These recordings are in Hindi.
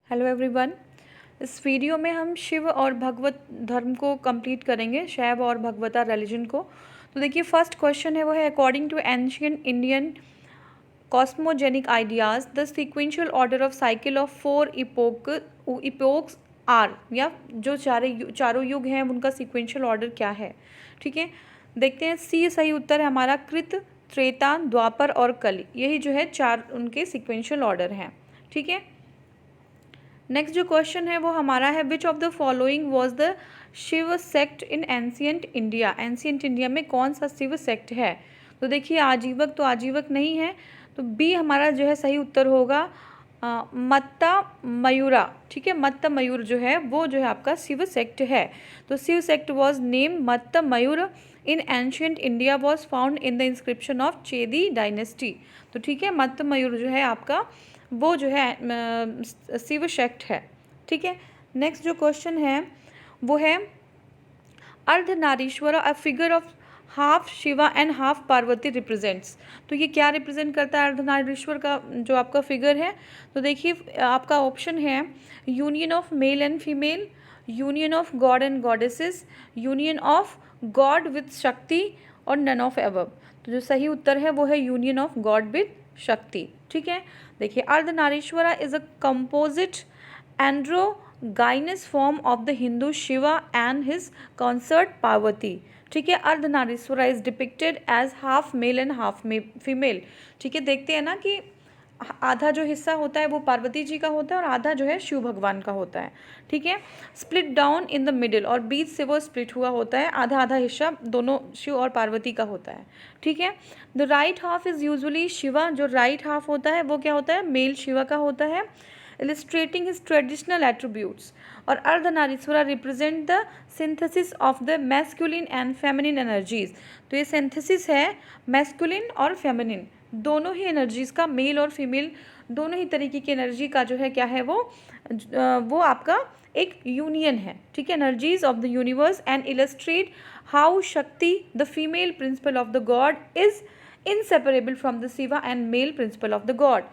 Hello everyone. इस वीडियो में हम शिव और भगवत धर्म को कंप्लीट करेंगे, शैव और भगवता रिलीजन को। तो देखिए फर्स्ट क्वेश्चन है वो है according to ancient Indian cosmogenic ideas the sequential order of cycle of four epochs are, या जो चारों युग हैं उनका सीक्वेंशियल ऑर्डर क्या है। ठीक है, देखते हैं। सी सही उत्तर है हमारा, कृत, त्रेता, द्वापर और कली। यही जो है चार उनके सीक्वेंशियल ऑर्डर हैं। ठीक है, नेक्स्ट जो क्वेश्चन है वो हमारा है which of the following was the Shiva sect in ancient India. Ancient India में कौन सा शिव सेक्ट है। तो देखिए आजीवक तो आजीवक नहीं है, तो बी हमारा जो है सही उत्तर होगा मत्ता मयूरा। ठीक है, मत्ता मयूर जो है वो जो है आपका शिव सेक्ट है। तो Shiva sect was name Mattamayura in ancient India was found in the inscription of Chedi dynasty. तो ठीक है, मत्ता मयूर जो है आपका वो जो है शिव सेक्ट है। ठीक है, नेक्स्ट जो क्वेश्चन है वो है Ardhanarishvara a figure of half Shiva and half Parvati represents. तो ये क्या रिप्रेजेंट करता है अर्धनारीश्वर का जो आपका फिगर है। तो देखिए आपका ऑप्शन है union of male and female, union of God and goddesses, union of God with शक्ति और नन ऑफ एबव। तो जो सही उत्तर है वो है यूनियन ऑफ गॉड विथ शक्ति। ठीक है, देखिए Ardhanarishvara is a composite androgynous form of the Hindu Shiva and his consort Parvati. ठीक है, Ardhanarishvara is depicted as half male and half female. ठीक है, देखते हैं ना कि आधा जो हिस्सा होता है वो पार्वती जी का होता है और आधा जो है शिव भगवान का होता है। ठीक है, split down in the middle, और बीच से वो स्प्लिट हुआ होता है, आधा आधा हिस्सा दोनों शिव और पार्वती का होता है। ठीक है, the right half is usually Shiva. जो राइट हाफ होता है वो क्या होता है, मेल शिवा का होता है, illustrating his traditional attributes। और Ardhanarishvara represent the synthesis of the masculine and feminine energies. तो ये सिंथेसिस है मैस्कुलिन और फेमिनिन दोनों ही एनर्जीज का, मेल और फीमेल दोनों ही तरीके की एनर्जी का जो है क्या है वो आपका एक यूनियन है। ठीक है, energies of the universe and illustrate how Shakti the female principle of the god is inseparable from the Shiva and male principle of the god.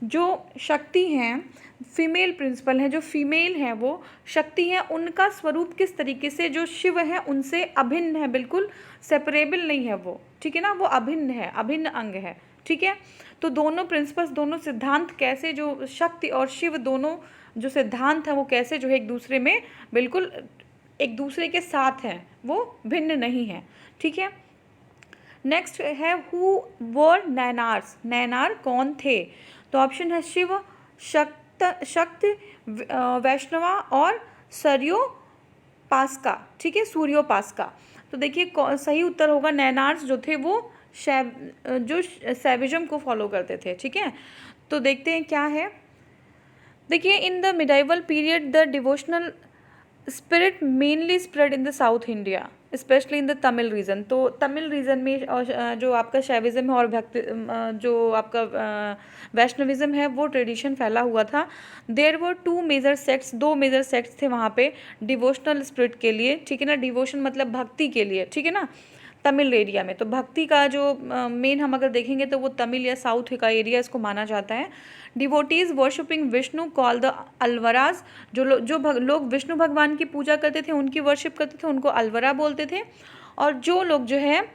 जो शक्ति हैं, फीमेल प्रिंसिपल हैं, जो फीमेल हैं वो शक्ति हैं, उनका स्वरूप किस तरीके से जो शिव है उनसे अभिन्न है, बिल्कुल सेपरेबल नहीं है वो। ठीक है ना, वो अभिन्न है, अभिन्न अंग है। ठीक है, तो दोनों प्रिंसिपल्स, दोनों सिद्धांत कैसे, जो शक्ति और शिव दोनों जो सिद्धांत हैं वो कैसे जो है एक दूसरे में बिल्कुल एक दूसरे के साथ हैं, वो भिन्न नहीं है। ठीक है, नेक्स्ट है हु वर नैनार्स। नैनार कौन थे। तो ऑप्शन है शिव, शक्ति, वैष्णवा और सूर्योपासका। ठीक है, सूर्योपासका। तो देखिए सही उत्तर होगा नैनार्स जो थे वो जो सैविज्म को फॉलो करते थे। ठीक है, तो देखते हैं क्या है। देखिए in the medieval period the devotional spirit mainly spread in the south India specially in the Tamil region. तो तमिल रीजन में जो आपका शैविज्म है और भक्ति जो आपका वैष्णविज्म है वो ट्रेडिशन फैला हुआ था। There were two major sects, दो मेजर सेक्ट्स थे वहाँ पे डिवोशनल स्पिरिट के लिए। ठीक है ना, डिवोशन मतलब भक्ति के लिए। ठीक है ना, तमिल एरिया में तो भक्ति का जो मेन हम अगर देखेंगे तो वो तमिल या साउथ का एरिया इसको माना जाता है। Devotees worshipping Vishnu call the Alvars. लोग विष्णु भगवान की पूजा करते थे, उनकी वर्शिप करते थे, उनको अलवरा बोलते थे। और जो लोग जो है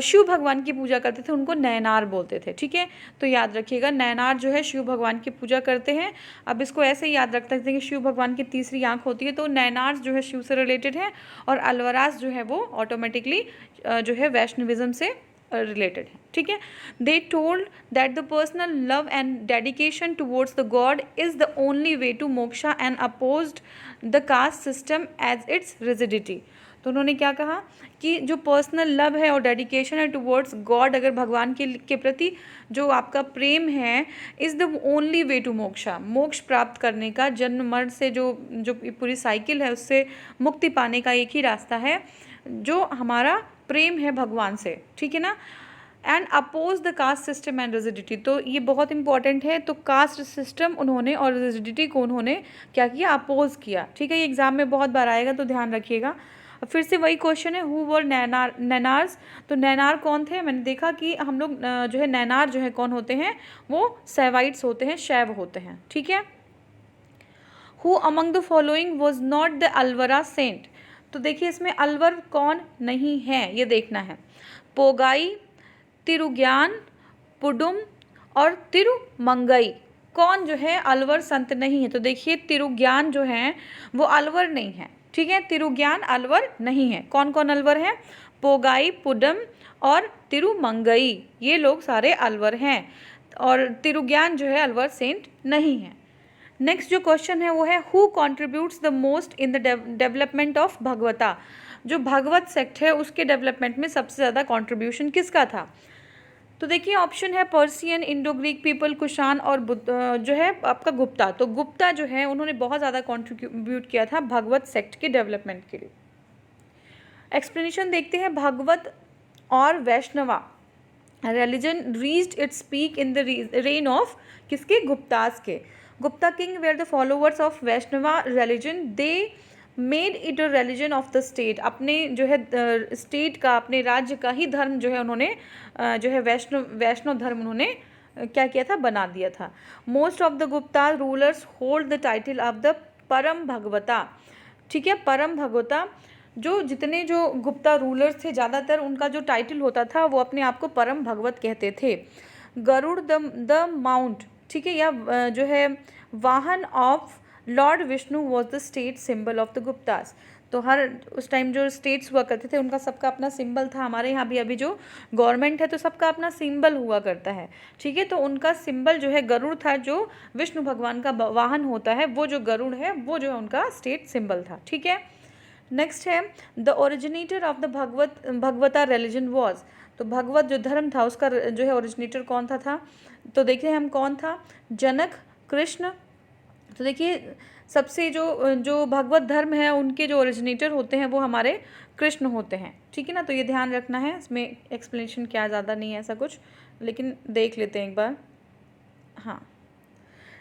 शिव भगवान की पूजा करते थे उनको नैनार बोलते थे। ठीक है, तो याद रखिएगा नैनार जो है शिव भगवान की पूजा करते हैं। अब इसको ऐसे ही याद रख सकते हैं कि शिव भगवान की तीसरी आंख होती है, तो नैनार जो है शिव से रिलेटेड है और अलवराज जो है वो ऑटोमेटिकली जो है वैष्णविज्म से रिलेटेड है। ठीक है, they told that the personal love and dedication towards the god is the only way to moksha and opposed the caste system as its rigidity. तो उन्होंने क्या कहा कि जो पर्सनल लव है और डेडिकेशन है टुवर्ड्स गॉड, अगर भगवान के प्रति जो आपका प्रेम है, is the only way to moksha, मोक्ष प्राप्त करने का, जन्म मरण से जो पूरी साइकिल है उससे मुक्ति पाने का एक ही रास्ता है जो हमारा प्रेम है भगवान से। ठीक है ना, and oppose the caste system and rigidity. तो ये बहुत इंपॉर्टेंट है। तो कास्ट सिस्टम उन्होंने और रिजिडिटी को उन्होंने क्या किया, अपोज किया। ठीक है, ये एग्जाम में बहुत बार आएगा तो ध्यान रखिएगा। फिर से वही क्वेश्चन है हु वर नैनार्स। तो नैनार कौन थे। मैंने देखा कि हम लोग जो है नैनार जो है कौन होते हैं, वो सैवाइट्स होते हैं, शैव होते हैं। ठीक है, who among the following was not the Alvar saint. तो देखिए इसमें अलवर कौन नहीं है ये देखना है। पोगाई, तिरुज्ञान, पुडुम और तिरुमंगई, कौन जो है अलवर संत नहीं है। तो देखिए तिरुज्ञान जो है वो अलवर नहीं है, ठीक है, तिरुज्ञान अलवर नहीं है। कौन कौन अलवर है? पोगाई, पुडम और तिरुमंगई, ये लोग सारे अलवर हैं और तिरुज्ञान जो है अलवर सेंट नहीं है। नेक्स्ट जो क्वेश्चन है वो है who contributes the most in the development of भगवता। जो भागवत सेक्ट है उसके डेवलपमेंट में सबसे ज़्यादा कॉन्ट्रीब्यूशन किसका था? तो देखिए ऑप्शन है Persian, Indo Greek people, Kushan और जो है आपका गुप्ता। तो गुप्ता जो है उन्होंने बहुत ज़्यादा कॉन्ट्रीब्यूट किया था भागवत सेक्ट के डेवलपमेंट के लिए। एक्सप्लेनेशन देखते हैं। भागवत और Vaishnava religion reached its peak in the reign of किसके? गुप्तास के। Gupta king were the followers of Vaishnava religion, they made it a religion of the state. अपने जो है स्टेट का, अपने राज्य का ही धर्म जो है उन्होंने जो है वैष्णव धर्म उन्होंने क्या किया था? बना दिया था। Most of the Gupta rulers hold the title of the परम भगवता, ठीक है, परम भगवता। जो जितने जो गुप्ता रूलर्स थे ज़्यादातर उनका जो टाइटल होता था वो अपने आप को परम भगवत कहते थे। गरुड़ द माउंट, ठीक है, या जो है वाहन of Lord Vishnu was the state symbol of the Guptas. तो हर उस टाइम जो स्टेट्स हुआ करते थे उनका सबका अपना सिंबल था। हमारे यहाँ भी अभी जो गवर्नमेंट है तो सबका अपना सिंबल हुआ करता है, ठीक है। तो उनका सिंबल जो है गरुड़ था, जो विष्णु भगवान का वाहन होता है, वो जो गरुड़ है वो जो है उनका स्टेट सिंबल था, ठीक है। नेक्स्ट है द ओरिजिनेटर ऑफ द भगवता रिलीजन वॉज। तो भगवत जो धर्म था उसका जो है ओरिजिनेटर कौन था? तो देखिए हम कौन था? जनक, कृष्ण। तो देखिए सबसे जो भगवत धर्म है उनके जो ओरिजिनेटर होते हैं वो हमारे कृष्ण होते हैं, ठीक है ना। तो ये ध्यान रखना है, इसमें एक्सप्लेनेशन क्या ज़्यादा नहीं है ऐसा कुछ, लेकिन देख लेते हैं एक बार। हाँ,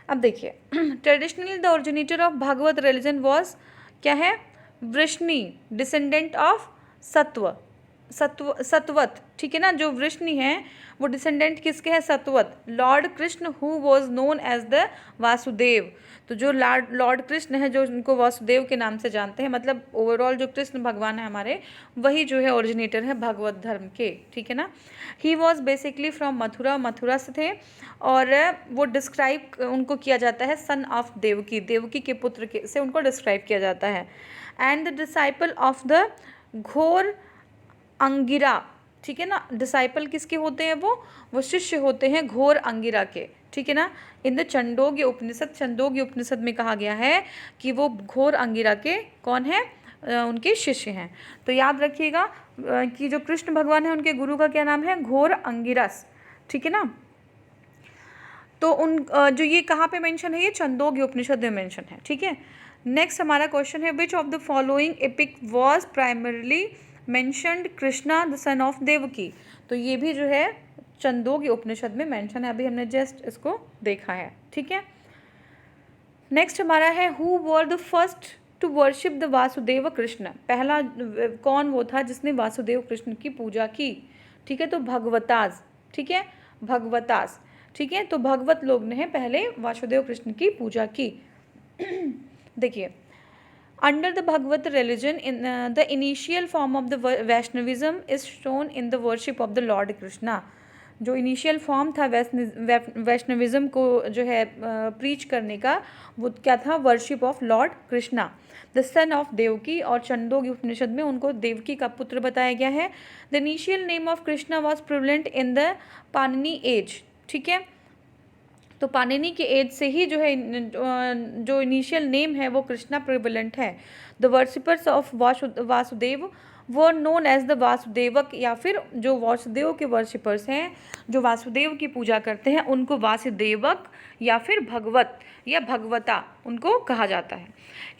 अब देखिए traditionally the originator of Bhagavata religion was क्या है? वृष्णि, डिसेंडेंट ऑफ सतवत, ठीक है ना। जो वृष्णि है वो डिसेंडेंट किसके हैं? Satvata. Lord Krishna who was known as the Vasudeva. तो जो लॉर्ड कृष्ण है जो उनको वासुदेव के नाम से जानते हैं, मतलब ओवरऑल जो कृष्ण भगवान है हमारे, वही जो है ओरिजिनेटर है भागवत धर्म के, ठीक है ना। He was basically from Mathura से थे और वो डिस्क्राइब उनको किया जाता है सन ऑफ देवकी के पुत्र के से उनको डिस्क्राइब किया जाता है। And the disciple of the घोर अंगिरा, ठीक है ना। डिसाइपल किसके होते हैं? वो शिष्य होते हैं घोर अंगिरा के, ठीक है ना। इन द छंदोग्य उपनिषद में कहा गया है कि वो घोर अंगिरा के कौन है? उनके शिष्य हैं। तो याद रखिएगा कि जो कृष्ण भगवान है उनके गुरु का क्या नाम है? घोर अंगिरस, ठीक है ना। तो उन जो ये कहाँ पे मेंशन है? ये छंदोग्य उपनिषद में मेंशन है, ठीक है। नेक्स्ट हमारा क्वेश्चन है which of the following epic was primarily mentioned Krishna the son of Devaki. तो ये भी जो है छंदोग्य उपनिषद में मेंशन है, अभी हमने जस्ट इसको देखा है, ठीक है। नेक्स्ट हमारा है who were the first to worship the Vasudeva Krishna. पहला कौन वो था जिसने वासुदेव कृष्ण की पूजा की? ठीक है, तो भगवतास, ठीक है, भगवतास, ठीक है। तो भगवत लोग ने पहले वासुदेव कृष्ण की पूजा की। देखिए under the Bhagavad religion in the initial form of the Vaishnavism is shown in the worship of the lord Krishna. जो इनिशियल फॉर्म था वैष्णविज्म को जो है प्रीच करने का, वो क्या था? Worship of lord Krishna the son of Devaki. और छंदोग्य उपनिषद में उनको देवकी का पुत्र बताया गया है। The initial name of Krishna was prevalent in the Panini age, ठीक है। तो पाणिनि के एज से ही जो है जो इनिशियल नेम है वो कृष्णा प्रिवलेंट है। द वर्शिपर्स ऑफ वासुदेव वो नोन एज द वासुदेवक, या फिर जो वासुदेव के वर्शिपर्स हैं जो वासुदेव की पूजा करते हैं उनको वासुदेवक या फिर भगवत या भगवता उनको कहा जाता है।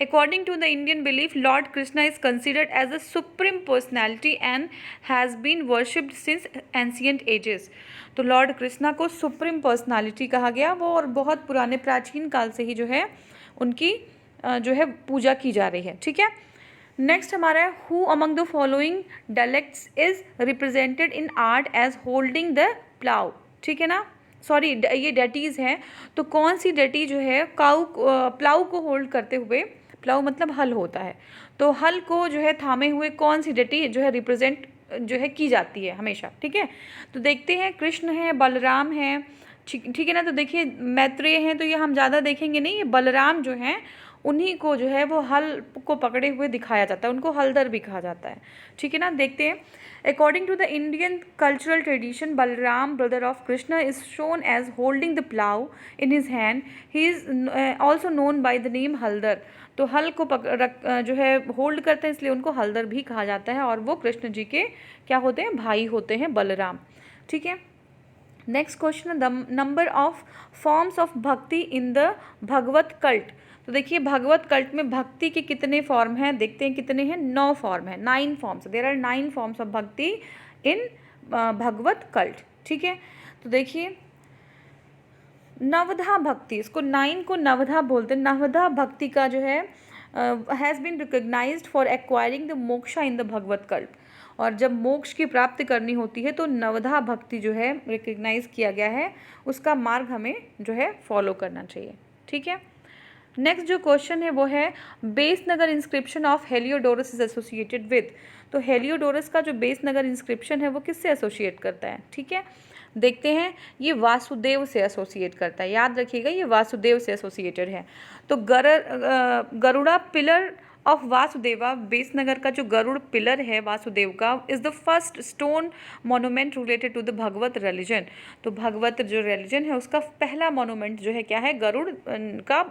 According to the Indian belief lord Krishna is considered as the supreme personality and has been worshipped since ancient ages. तो लॉर्ड कृष्णा को सुप्रीम पर्सनालिटी कहा गया, वो और बहुत पुराने प्राचीन काल से ही जो है उनकी जो है पूजा की जा रही है, ठीक है। नेक्स्ट हमारा है who among the following dialects is represented in art as holding the plough, ठीक है ना। सॉरी ये डेटीज़ हैं, तो कौन सी डेटी जो है प्लाऊ को होल्ड करते हुए, प्लाऊ मतलब हल होता है, तो हल को जो है थामे हुए कौन सी डेटी जो है रिप्रेजेंट जो है की जाती है हमेशा, ठीक है। तो देखते हैं, कृष्ण है, बलराम है, ठीक है ना। तो देखिए मैत्रेय हैं, तो ये हम ज़्यादा देखेंगे नहीं, ये बलराम जो हैं उन्हीं को जो है वो हल को पकड़े हुए दिखाया जाता है, उनको हलदर भी कहा जाता है, ठीक है ना। देखते हैं, according to the Indian cultural tradition, Balram brother of Krishna is shown as holding the plough in his hand, he is also known by the name Haldhar. तो हल को जो है होल्ड करते हैं, इसलिए उनको हलदर भी कहा जाता है, और वो कृष्ण जी के क्या होते हैं, भाई होते हैं, बलराम, ठीक है। Next question, the number of forms of bhakti in the Bhagavat cult. तो देखिए भगवत कल्ट में भक्ति के कितने फॉर्म हैं, देखते हैं कितने हैं, 9 फॉर्म है, 9 forms, there are 9 forms of bhakti in Bhagavad cult, ठीक है। तो देखिए नवधा भक्ति, इसको 9 को नवधा बोलते हैं। नवधा भक्ति का जो है has been recognised for acquiring the moksha in the Bhagavat cult, और जब मोक्ष की प्राप्ति करनी होती है तो नवधा भक्ति जो है रिकग्नाइज किया गया है, उसका मार्ग हमें जो है फॉलो करना चाहिए, ठीक है। नेक्स्ट जो क्वेश्चन है वो है, Besnagar inscription of Heliodorus is associated with. तो हेलियोडोरस का जो बेसनगर इंस्क्रिप्शन है वो किससे एसोसिएट करता है, ठीक है। देखते हैं, ये वासुदेव से एसोसिएट करता है, याद रखिएगा ये वासुदेव से एसोसिएटेड है। तो गरुड़ा पिलर ऑफ वासुदेवा, बेसनगर का जो गरुड़ पिलर है वासुदेव का, is the first stone monument related to the Bhagavad religion. तो भगवत जो रिलीजन है उसका पहला मोनूमेंट जो है क्या है, गरुड़ का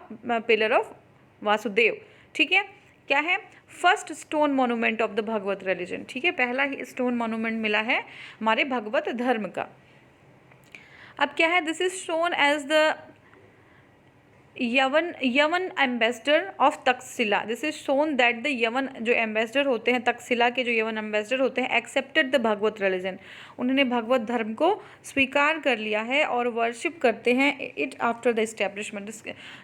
पिलर ऑफ वासुदेव, ठीक है। क्या है, first stone monument of the Bhagavad religion, ठीक है, पहला ही स्टोन मोनूमेंट मिला है हमारे भगवत धर्म का। अब क्या है, this is shown as the Yavana ambassador of Taxila. This is shown that the Yavana जो एम्बेसडर होते हैं, तक्षशिला के जो यवन एम्बेसडर होते हैं, एक्सेप्टेड द भगवत रिलीजन, उन्होंने भगवत धर्म को स्वीकार कर लिया है और वर्शिप करते हैं इट आफ्टर द इस्टेब्लिशमेंट।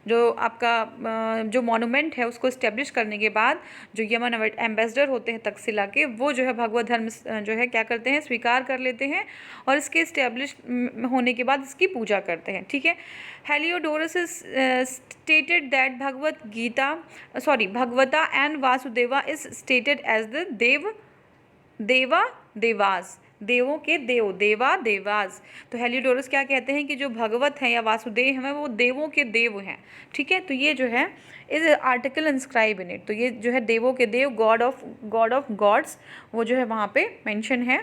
जो आपका जो मॉन्यूमेंट है उसको इस्टेब्लिश करने के बाद जो यवन एम्बेसडर होते हैं तक्षशिला के, वो जो है भगवत धर्म जो है क्या करते हैं, स्वीकार कर लेते हैं और इसके इस्टेब्लिश होने के बाद इसकी पूजा करते हैं, ठीक है। Heliodorus is stated that Bhagavata and Vasudeva is stated as the devas, देवों के देव, देवास। तो हेलियोडोरस क्या कहते हैं कि जो भगवत हैं या वासुदेव हैं वो देवों के देव हैं, ठीक है। तो ये जो है is article inscribe in it, तो ये जो है देवों के देव, गॉड ऑफ गॉड्स, वो जो है वहाँ पे मेंशन है।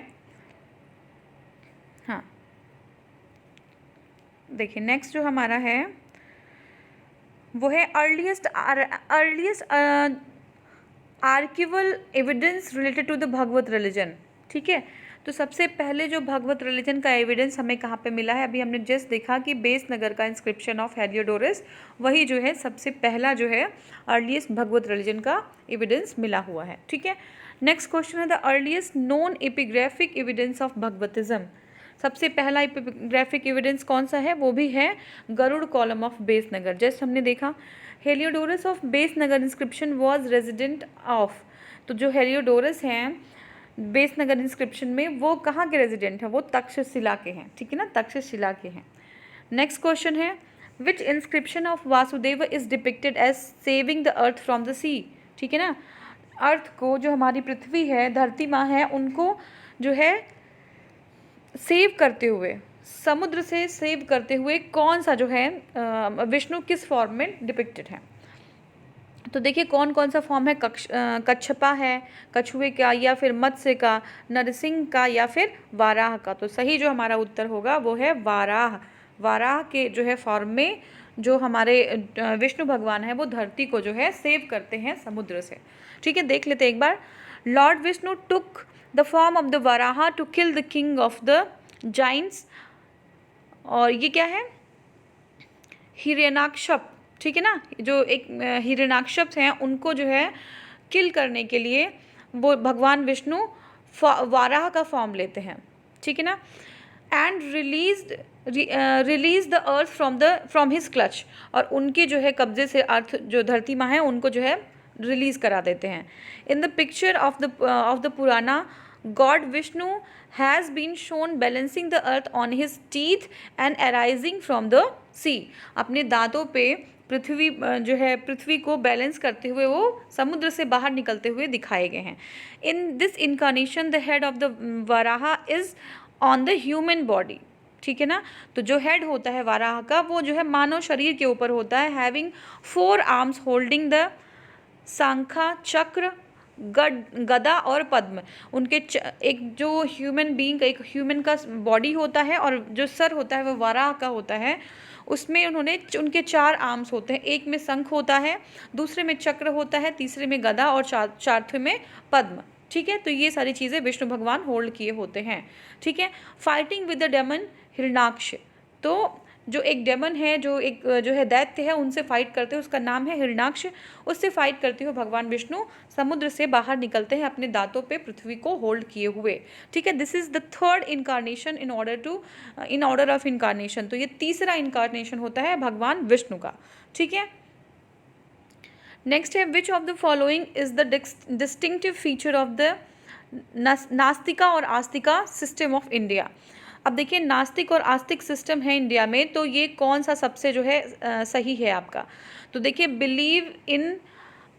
हाँ, देखिए नेक्स्ट जो हमारा है वो है earliest archival evidence related to the Bhagavad religion, ठीक है। तो सबसे पहले जो भगवत रिलीजन का एविडेंस हमें कहाँ पे मिला है, अभी हमने जस्ट देखा कि बेसनगर का इंस्क्रिप्शन ऑफ हेलियोडोरस, वही जो है सबसे पहला जो है अर्लीस्ट भगवत रिलीजन का एविडेंस मिला हुआ है, ठीक है। नेक्स्ट क्वेश्चन है, the earliest known epigraphic evidence of Bhagavatism. सबसे पहला एपिग्राफिक एविडेंस कौन सा है, वो भी है Garuda column of Besnagar. Just हमने देखा Heliodorus of Besnagar inscription was resident of, तो जो हेलियोडोरस हैं बेसनगर इंस्क्रिप्शन में वो कहाँ के रेजिडेंट हैं, वो तक्षशिला के हैं, ठीक है ना, तक्षशिला के हैं। नेक्स्ट क्वेश्चन है, which inscription of Vasudeva is depicted as saving the earth from the sea, ठीक है ना। अर्थ को, जो हमारी पृथ्वी है, धरती माँ है, उनको जो है सेव करते हुए, समुद्र से सेव करते हुए कौन सा जो है विष्णु किस फॉर्म में डिपिक्टेड है। तो देखिए कौन कौन सा फॉर्म है, कच्छपा है, कछुए का, या फिर मत्स्य का, नरसिंह का, या फिर वाराह का। तो सही जो हमारा उत्तर होगा वो है वाराह। वाराह के जो है फॉर्म में जो हमारे विष्णु भगवान है वो धरती को जो है सेव करते हैं समुद्र से, ठीक है। देख लेते हैं एक बार, lord Vishnu took the form of the Varaha to kill the king of the giants, और ये क्या है, हिरण्याकश्यप, ठीक है ना। जो एक हिरण्याकश्यप हैं उनको जो है किल करने के लिए वो भगवान विष्णु वाराह का फॉर्म लेते हैं, ठीक है ना। And release the earth from his clutch, और उनके जो है कब्जे से अर्थ जो धरती माँ है उनको जो है रिलीज करा देते हैं। In the picture of the Purana god Vishnu has been shown balancing the earth on his teeth and arising from the sea. अपने दांतों पे पृथ्वी जो है पृथ्वी को बैलेंस करते हुए वो समुद्र से बाहर निकलते हुए दिखाए गए हैं। In this incarnation the head of the Varaha is on the human body, ठीक है ना। तो जो हेड होता है वाराह का वो जो है मानव शरीर के ऊपर होता है, हैविंग 4 आर्म्स होल्डिंग द सांखा, चक्र, गदा और पद्म। उनके एक जो ह्यूमन बीइंग का एक ह्यूमन का बॉडी होता है और जो सर होता है वो वाराह का होता है, उसमें उन्होंने उनके 4 आर्म्स होते हैं। एक में शंख होता है, दूसरे में चक्र होता है, तीसरे में गदा और चौथे में पद्म, ठीक है। तो ये सारी चीज़ें विष्णु भगवान होल्ड किए होते हैं, ठीक है। Fighting with the demon Hiranyaksha, तो जो एक डेमन है, जो है दैत्य है, उनसे फाइट करते हैं, उसका नाम है हिरण्याक्ष। उससे फाइट करते हुए भगवान विष्णु समुद्र से बाहर निकलते हैं अपने दांतों पे पृथ्वी को होल्ड किए हुए, ठीक है। This is the third incarnation in order of incarnation. तो ये तीसरा इनकारनेशन होता है भगवान विष्णु का, ठीक है। नेक्स्ट है which of the following is the distinctive feature of the Nastika और आस्तिका सिस्टम ऑफ इंडिया। अब देखिए नास्तिक और आस्तिक सिस्टम है इंडिया में, तो ये कौन सा सबसे जो है सही है आपका। तो देखिए believe in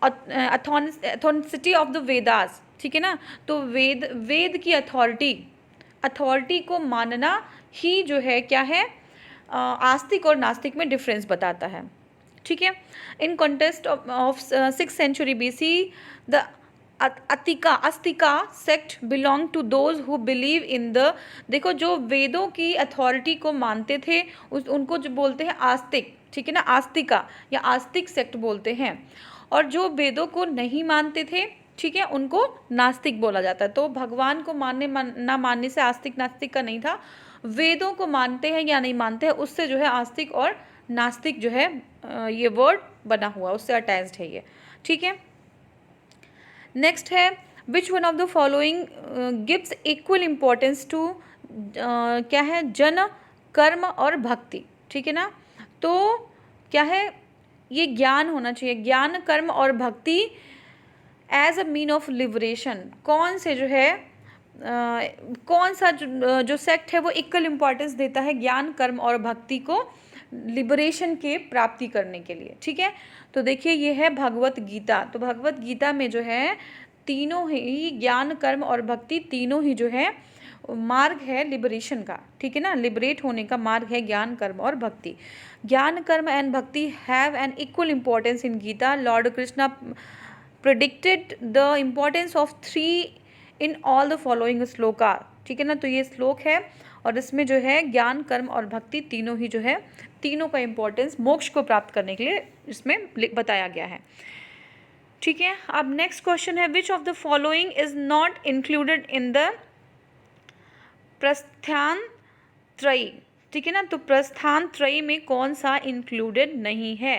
authenticity of the Vedas, ठीक है ना। तो वेद की अथॉरिटी को मानना ही जो है क्या है, आस्तिक और नास्तिक में डिफरेंस बताता है, ठीक है। In context of 6th century BC the Astika sect belong to those who believe in the, देखो जो वेदों की अथॉरिटी को मानते थे उनको जो बोलते हैं आस्तिक, ठीक है ना, आस्तिका या आस्तिक सेक्ट बोलते हैं। और जो वेदों को नहीं मानते थे, ठीक है, उनको नास्तिक बोला जाता है। तो भगवान को ना मानने से आस्तिक नास्तिक का नहीं था, वेदों को मानते हैं या नहीं मानते हैं उससे जो है आस्तिक और नास्तिक जो है ये वर्ड बना हुआ, उससे अटैच्ड है ये, ठीक है। नेक्स्ट है which one of the following gives equal importance to क्या है, जन, कर्म और भक्ति, ठीक है ना। तो क्या है, ये ज्ञान होना चाहिए, ज्ञान, कर्म और bhakti as a mean of liberation. कौन से जो है कौन सा जो सेक्ट है वो इक्वल इम्पोर्टेंस देता है ज्ञान, कर्म और भक्ति को लिबरेशन के प्राप्ति करने के लिए, ठीक है। तो देखिए ये है भगवत गीता। तो भगवत गीता में जो है तीनों ही ज्ञान, कर्म और भक्ति तीनों ही जो है मार्ग है लिबरेशन का, ठीक है ना। लिबरेट होने का मार्ग है ज्ञान, कर्म और भक्ति। ज्ञान, karma and bhakti have an equal importance in Gita. Lord Krishna predicted the importance of 3 in all the following shloka, ठीक है ना। तो ये श्लोक है और इसमें जो है ज्ञान, कर्म और भक्ति तीनों ही जो है, तीनों का इम्पोर्टेंस मोक्ष को प्राप्त करने के लिए इसमें बताया गया है, ठीक है। अब नेक्स्ट क्वेश्चन है which of the following is not included in the Prasthan त्रयी, ठीक है ना। तो प्रस्थान त्रयी में कौन सा इंक्लूडेड नहीं है।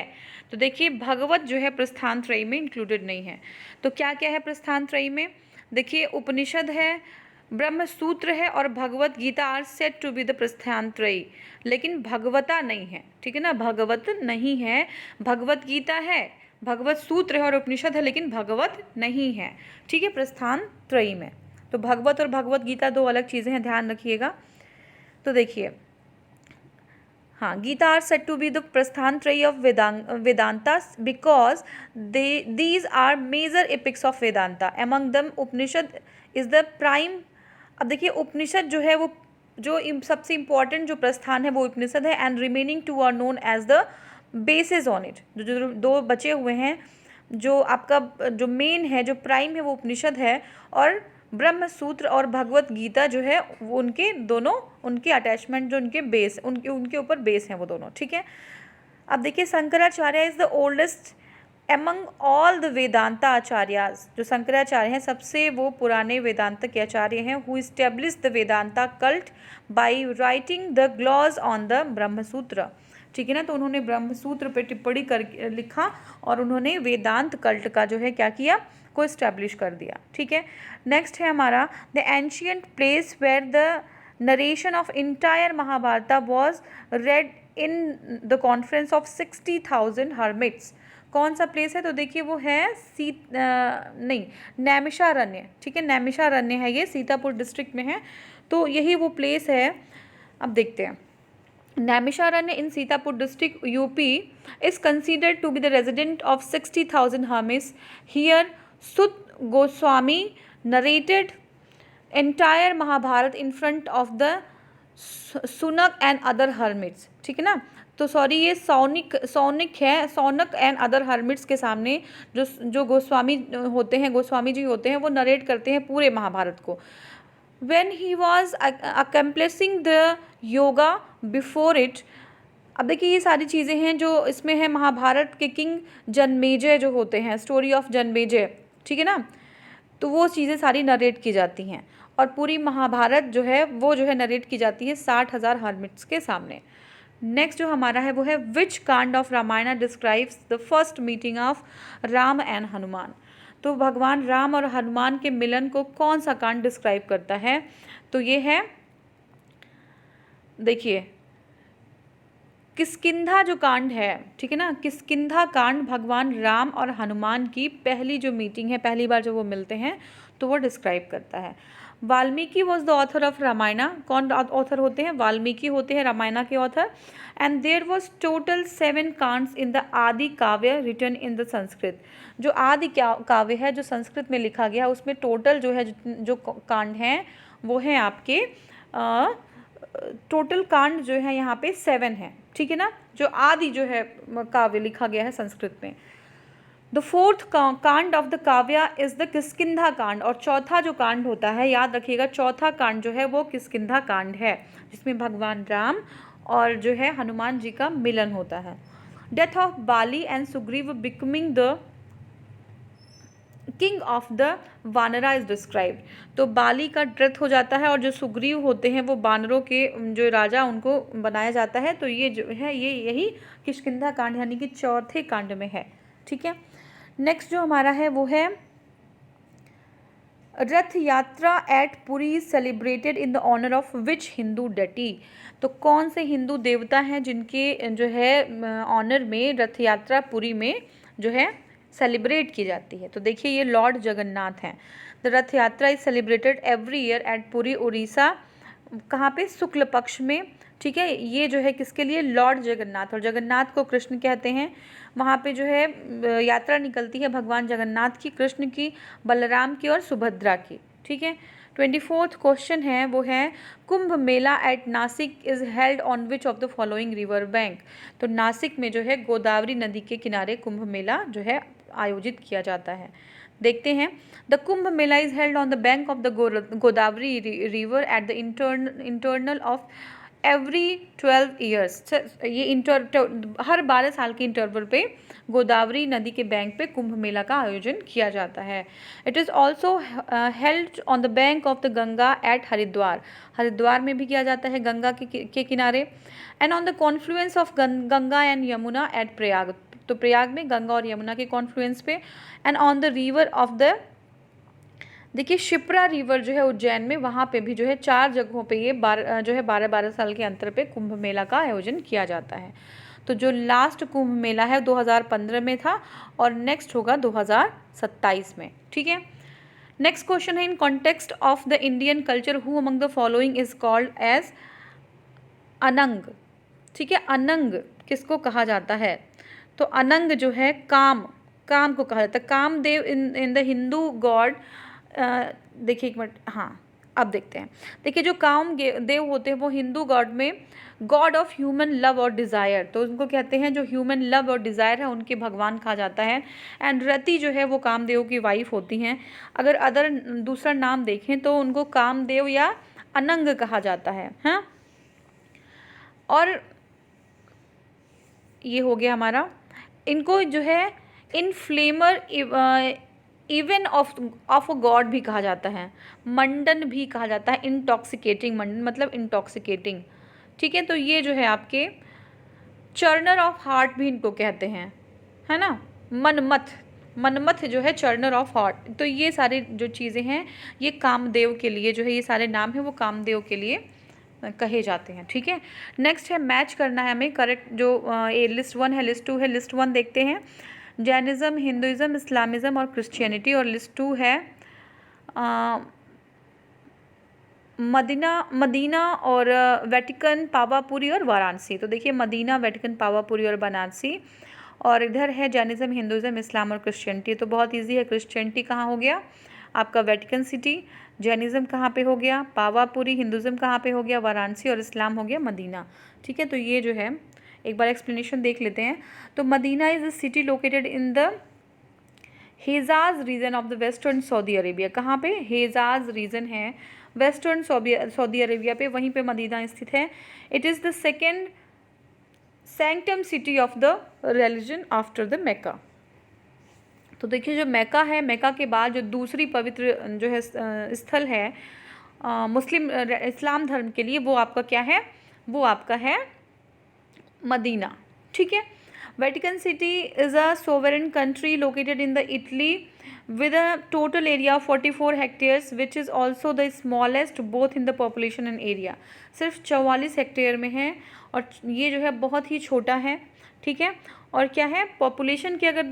तो देखिए भगवत जो है प्रस्थान त्रयी में इंक्लूडेड नहीं है। तो क्या क्या है प्रस्थान त्रयी में, देखिए उपनिषद है, ब्रह्म सूत्र है और Bhagavad Gita are set to be the Prasthan Trayi, लेकिन भगवता नहीं है, ठीक है ना। भगवत नहीं है, भगवत गीता है, भगवत सूत्र है और उपनिषद है, लेकिन भगवत नहीं है, ठीक है, प्रस्थान त्रयी में। तो भगवत और भगवत गीता दो अलग चीज़ें हैं, ध्यान रखिएगा। तो देखिए हाँ, Gita are set to be the Prasthan Trayi of Vedanta because these are major epics of Vedanta. Among them Upanishad is the prime. अब देखिए उपनिषद जो है वो जो सबसे इम्पॉर्टेंट जो प्रस्थान है वो उपनिषद है, and remaining two are known as the basis on it. जो दो बचे हुए हैं, जो आपका जो मेन है, जो प्राइम है वो उपनिषद है, और ब्रह्म सूत्र और भगवत गीता जो है वो उनके दोनों, उनके अटैचमेंट जो उनके बेस, उनके ऊपर बेस हैं वो दोनों, ठीक है। अब देखिए Shankaracharya is the oldest among all the Vedanta Acharyas. जो शंकराचार्य हैं सबसे वो पुराने वेदांत के आचार्य हैं, who establish the Vedanta cult by writing the gloss on the Brahmasutra, ठीक है ना। तो उन्होंने ब्रह्मसूत्र पे टिप्पणी कर लिखा और उन्होंने वेदांत कल्ट का जो है क्या किया, को इस्टेब्लिश कर दिया, ठीक है। नेक्स्ट है हमारा the ancient place where the narration of entire Mahabharata was read in the conference of 60,000 hermits. कौन सा प्लेस है? तो देखिए वो है नहीं, नैमिषारण्य, ठीक है, नैमिषारण्य है, ये सीतापुर डिस्ट्रिक्ट में है, तो यही वो प्लेस है। अब देखते हैं, Naimisharanya in Sitapur district UP is considered to be the resident of 60,000 hermits. Here Sut Goswami narrated entire Mahabharata in front of the Shaunaka and other hermits, ठीक है ना। तो सॉरी, ये सौनिक है, सौनक एंड अदर हर्मिट्स के सामने जो गोस्वामी होते हैं, गोस्वामी जी होते हैं, वो नरेट करते हैं पूरे महाभारत को। When he was accomplishing the yoga before it, अब देखिए ये सारी चीज़ें हैं जो इसमें है महाभारत के किंग जन्मेजय जो होते हैं, स्टोरी ऑफ जन्मेजय, ठीक है ना, तो वो चीज़ें सारी नरेट की जाती हैं और पूरी महाभारत जो है वो जो है नरेट की जाती है 60,000 हर्मिट्स के सामने। नेक्स्ट जो हमारा है वो है which kand of Ramayan describes the first meeting of Ram and Hanuman. तो भगवान राम और हनुमान के मिलन को कौन सा कांड डिस्क्राइब करता है? तो ये है, देखिए किष्किंधा जो कांड है, ठीक है ना, किष्किंधा कांड भगवान राम और हनुमान की पहली जो मीटिंग है, पहली बार जो वो मिलते हैं, तो वो डिस्क्राइब करता है। Valmiki was the author of Ramayana. कौन ऑथर होते हैं? वाल्मीकि होते हैं रामायणा के author. And there was total 7 Kands in the Adi Kavya written in the Sanskrit. जो आदि काव्य है जो संस्कृत में लिखा गया, उसमें टोटल जो है जो कांड हैं वो हैं आपके टोटल कांड जो है यहाँ पे 7 है, ठीक है ना, जो आदि जो है काव्य लिखा गया है संस्कृत में। द फोर्थ कांड ऑफ द काव्य इज द किष्किंधा कांड। और चौथा जो कांड होता है, याद रखिएगा, चौथा कांड जो है वो किष्किंधा कांड है, जिसमें भगवान राम और जो है हनुमान जी का मिलन होता है। Death of Bali and Sugriva becoming the king of the Vanara is described. तो बाली का डेथ हो जाता है और जो सुग्रीव होते हैं वो बानरों के जो राजा, उनको बनाया जाता है। तो ये जो है ये यही किष्किंधा कांड यानी कि चौथे कांड में है, ठीक है। नेक्स्ट जो हमारा है वो है Rath Yatra at Puri celebrated in the honour of which Hindu deity. तो कौन से हिंदू देवता हैं जिनके जो है ऑनर में रथ यात्रा पुरी में जो है सेलिब्रेट की जाती है? तो देखिए ये लॉर्ड जगन्नाथ हैं। The Rath Yatra is celebrated every year at Puri Orissa. कहाँ पे? शुक्ल पक्ष में, ठीक है। ये जो है किसके लिए? लॉर्ड जगन्नाथ। और जगन्नाथ को कृष्ण कहते हैं। वहाँ पे जो है यात्रा निकलती है भगवान जगन्नाथ की, कृष्ण की, बलराम की और सुभद्रा की, ठीक है। 24th क्वेश्चन है वो है Kumbh Mela at Nashik is held on which of the following river bank. तो नासिक में जो है गोदावरी नदी के किनारे कुंभ मेला जो है आयोजित किया जाता है। देखते हैं, the Kumbh Mela is held on the bank of the Godavari river at the internal of every 12 years. ये हर 12 साल के इंटरवल पे गोदावरी नदी के बैंक पे कुंभ मेला का आयोजन किया जाता है। It is also held on the bank of the Ganga at Haridwar. Haridwar में भी किया जाता है गंगा के किनारे। And on the confluence of Ganga and Yamuna at Prayag. तो प्रयाग में गंगा और यमुना के कॉन्फ्लुएंस पे। And on the river of the, देखिए शिप्रा रिवर जो है उज्जैन में, वहाँ पे भी जो है 4 जगहों पे ये जो है 12-12 साल के अंतर पे कुंभ मेला का आयोजन किया जाता है। तो जो लास्ट कुंभ मेला है 2015 में था और नेक्स्ट होगा 2027 में, ठीक है। नेक्स्ट क्वेश्चन है in context of the Indian culture who among the following is called as Anang, ठीक है। अनंग किसको कहा जाता है? तो अनंग जो है काम को कहा जाता है। Kamdev in the Hindu god, देखिए एक मिनट, हाँ अब देखते हैं। देखिए जो काम देव होते हैं वो हिंदू गॉड में गॉड ऑफ ह्यूमन लव और डिज़ायर, तो उनको कहते हैं जो ह्यूमन लव और डिज़ायर है उनके भगवान कहा जाता है। एंड रति जो है वो कामदेव की वाइफ होती हैं। अगर अदर दूसरा नाम देखें तो उनको कामदेव या अनंग कहा जाता है, हाँ। और ये हो गया हमारा। इनको जो है इनफ्लेमर इवन ऑफ अ गॉड भी कहा जाता है। मंडन भी कहा जाता है, इंटॉक्सिकेटिंग, मंडन मतलब इंटॉक्सिकेटिंग, ठीक है। तो ये जो है आपके चर्नर ऑफ हार्ट भी इनको कहते हैं, है ना। मनमथ जो है चर्नर ऑफ हार्ट। तो ये सारी जो चीज़ें हैं ये कामदेव के लिए जो है, ये सारे नाम हैं वो कामदेव के लिए कहे जाते हैं, ठीक है। नेक्स्ट है मैच करना है हमें करेक्ट, जो ये लिस्ट 1 है, लिस्ट 2 है। लिस्ट 1 देखते हैं। जैनिज़्म, हिंदुइज़्म, इस्लामिज़्म और क्रिश्चियनिटी। और लिस्ट 2 है मदीना और वेटिकन, पावापुरी और वाराणसी। तो देखिए मदीना, वेटिकन, पावापुरी और बनारसी। और इधर है जैनिज़्म, हिंदुइज़्म, इस्लाम और क्रिश्चियनिटी। तो बहुत इजी है, क्रिश्चियनिटी कहाँ हो गया आपका वेटिकन सिटी, जैनिज़्म कहाँ पे हो गया पावापुरी, हिंदुइज़्म कहाँ पे हो गया वाराणसी और इस्लाम हो गया मदीना। ठीक है, तो ये जो है एक बार एक्सप्लेनेशन देख लेते हैं। तो Medina is a city located in the Hejaz region of the western Saudi Arabia. कहाँ पे? हेजाज रीजन है वेस्टर्न सऊदी अरेबिया पे, वहीं पे मदीना स्थित है। It is the second sanctum city of the religion after the Mecca. तो देखिए जो मेक्का है, मेक्का के बाद जो दूसरी पवित्र जो है स्थल है मुस्लिम इस्लाम धर्म के लिए, वो आपका क्या है? वो आपका है मदीना। ठीक है। Vatican city is a sovereign country located in the Italy with a total area of 44 hectares which is also the smallest both in the population and area। सिर्फ 44 हेक्टेयर में है और ये जो है बहुत ही छोटा है। ठीक है, और क्या है पॉपुलेशन की अगर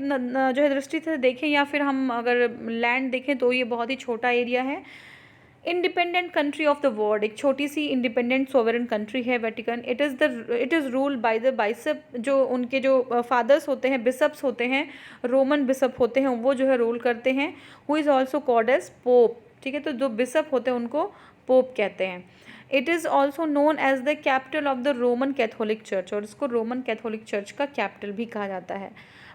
जो है दृष्टि से देखें या फिर हम अगर लैंड देखें तो ये बहुत ही छोटा एरिया है। Independent country of the world, एक छोटी सी इंडिपेंडेंट सोवरेन कंट्री है Vatican. It is ruled by the bishop, जो उनके जो फादर्स होते हैं, बिशप्स होते हैं, रोमन बिशप होते हैं, वो जो है रूल करते हैं। Who is also called as pope. ठीक है, तो जो बिशप होते हैं उनको पोप कहते हैं। It is also known as the capital of the Roman Catholic church, और इसको रोमन कैथोलिक चर्च का कैपिटल भी कहा जाता है।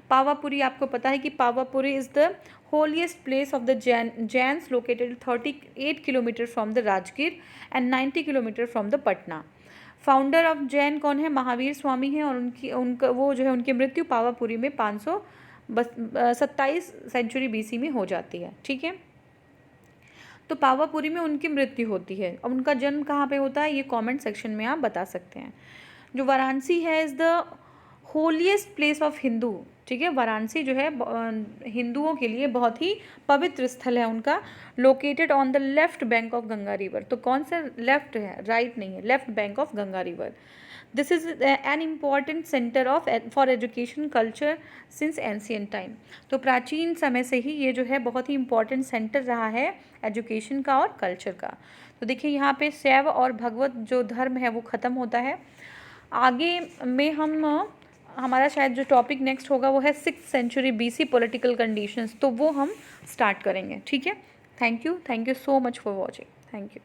पावापुरी, आपको पता है कि Pawapuri is the holiest place of the Jains located 38 kilometre from the Rajgir and 90 kilometre from the Patna. Founder of Jain कौन है? महावीर स्वामी हैं, और उनका वो जो है उनकी मृत्यु पावापुरी में 527 सेंचुरी BC में हो जाती है। ठीक है, तो पावापुरी में उनकी मृत्यु होती है। अब उनका जन्म कहाँ पे होता है ये कमेंट सेक्शन में आप बता सकते हैं। जो वाराणसी है is the holiest place of Hindu. ठीक है, वाराणसी जो है हिंदुओं के लिए बहुत ही पवित्र स्थल है उनका, located on the left bank of Ganga river. तो कौन सा लेफ्ट है? राइट नहीं है, left bank of Ganga river. This is an important centre of for education culture since ancient time. तो प्राचीन समय से ही ये जो है बहुत ही इम्पॉर्टेंट सेंटर रहा है एजुकेशन का और कल्चर का। तो देखिए यहाँ पे शैव और भगवत जो धर्म है वो ख़त्म होता है। आगे में हमारा शायद जो टॉपिक नेक्स्ट होगा वो है 6th century BC political conditions, तो वो हम स्टार्ट करेंगे। ठीक है, thank you so much for watching. Thank you.